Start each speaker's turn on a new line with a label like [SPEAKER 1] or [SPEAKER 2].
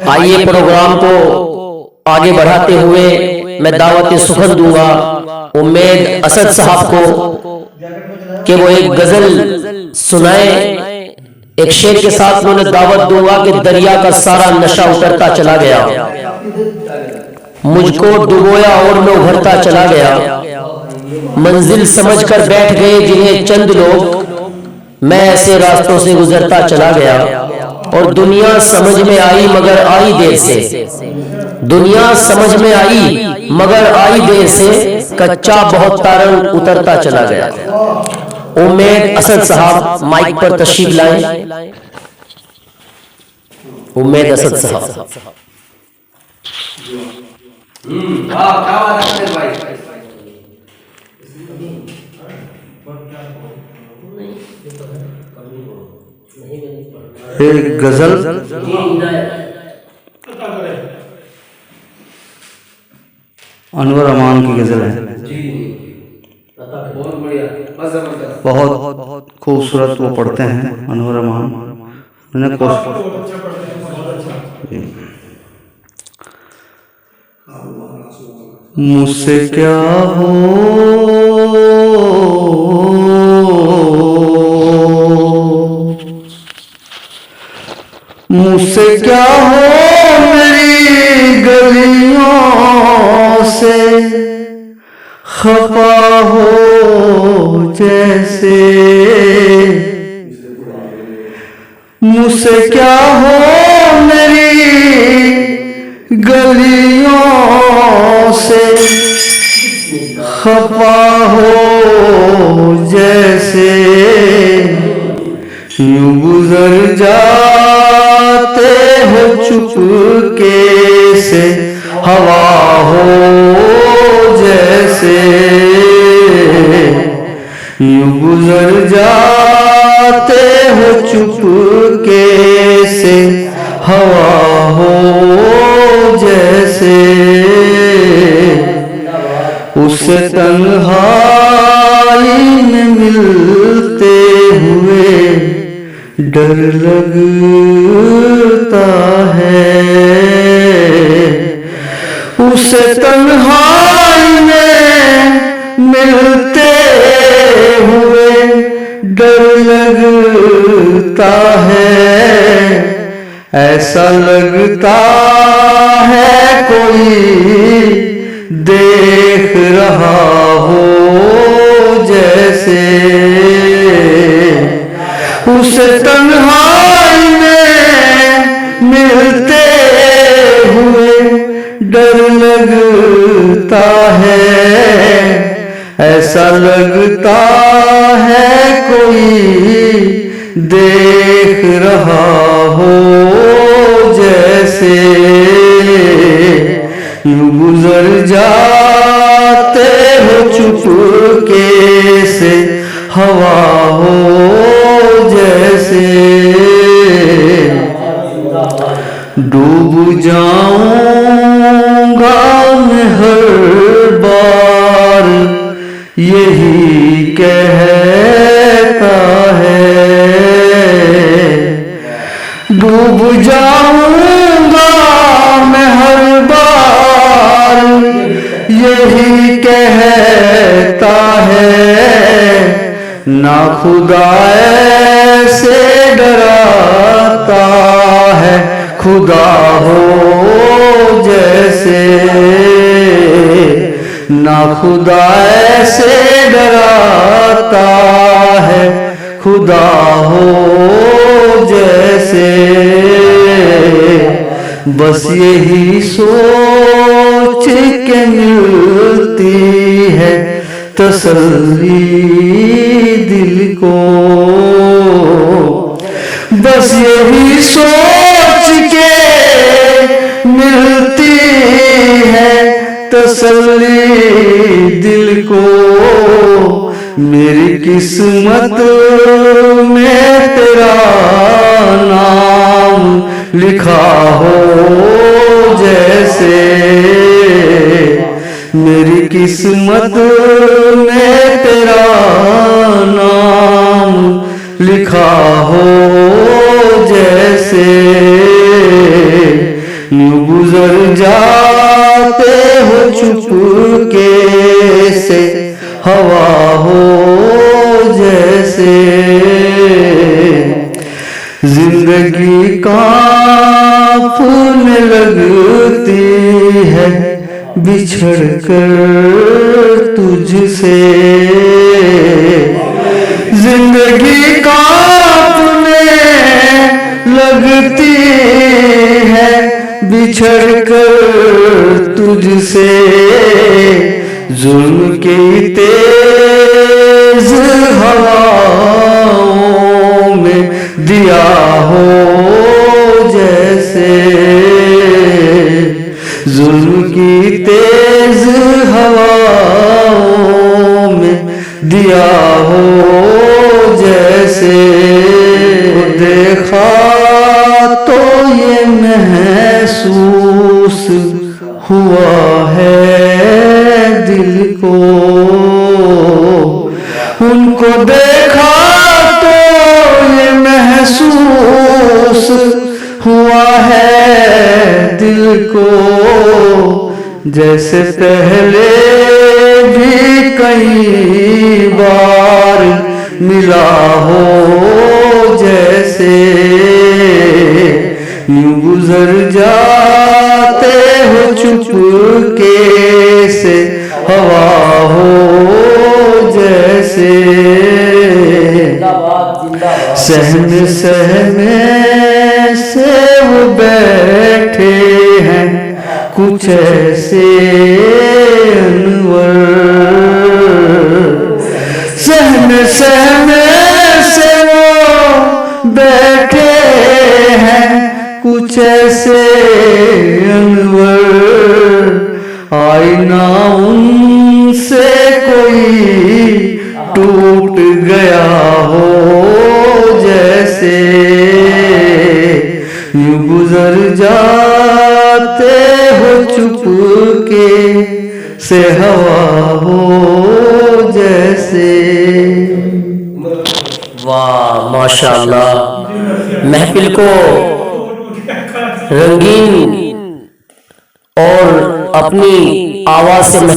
[SPEAKER 1] आइए प्रोग्राम को आगे बढ़ाते हुए मैं दावत सुखन दूंगा उम्मेद असद साहब को कि वो एक गजल सुनाए। एक शेर के साथ उन्होंने दावत दूंगा कि दरिया का सारा नशा उतरता चला गया, मुझको डुबोया और मैं उभरता चला गया। मंजिल समझकर बैठ गए जिन्हें चंद लोग, मैं ऐसे रास्तों से गुजरता चला गया। और दुनिया समझ में आई मगर आई देर से, दुनिया समझ में आई मगर आई देर से, कच्चा बहुत तारन उतरता चला गया। उम्मेद असद साहब माइक पर तशरीफ लाएं। उम्मेद असद साहब।
[SPEAKER 2] एक गजल अनवर अमान की गजल है, बहुत खूबसूरत वो पढ़ते हैं अनवर अमान। मैंने मुझसे क्या हो मुझसे क्या हो मेरी गलियों से खफा हो जैसे, मुझसे क्या हो मेरी गलियों से खफा हो जैसे, यूं गुजर जाते हो चुपके से हवा हो जैसे, यूं गुजर जाते हो चुपके से हवा हो जैसे, उससे तन्हाई में मिलते हुए डर लगता है, उससे तन्हाई में मिलते हुए डर लगता है, ऐसा लगता है कोई देख रहा हो जैसे, उस तन्हाई में मिलते हुए डर लगता है, ऐसा लगता है कोई देख रहा हो जैसे, यूं गुजर जाते हो चुपके से हवा हो जैसे, डूब जाऊंगा मैं हर बार यही कहता है, डूब जाऊंगा मैं हर बार यही कहता है, ना खुदा ऐसे डराता है खुदा हो जैसे, ना खुदा ऐसे डराता है खुदा हो जैसे, बस यही सोच के मिलती है तसल्ली दिल को, बस यही सोच के मिलती है तसल्ली दिल को, मेरी किस्मत में तेरा नाम लिखा हो जैसे, मेरी किस्मत में तेरा नाम लिखा हो जैसे, यूं गुजर जाते हो चुपके से, हवा हो जैसे। जिंदगी कांपने लगती है बिछड़ कर तुझसे। जिंदगी कांपने लगती है बिछड़ कर तुझसे। जुल्म की तेज हवाओं में दिया हो जैसे। जुल्म की तेज हवाओं में दिया हो जैसे। देखा तो ये महसूस हुआ है दिल को। उनको देखा तो ये महसूस हुआ है दिल को। जैसे पहले भी कई बार मिला हो जैसे। यूं गुजर जाते हो चुपके से, हवा हो जैसे। सहमे सहमे से वो बैठे हैं कुछ ऐसे अनवर। सहमे सहमे से वो बैठे हैं कुछ ऐसे अनवर। आईना उनसे कोई टूट गया हो जैसे। यूं गुजर जाते हो चुपके से, हवा हो जैसे।
[SPEAKER 1] वाह माशाअल्लाह। महफिल को रंगीन और अपनी आवाज से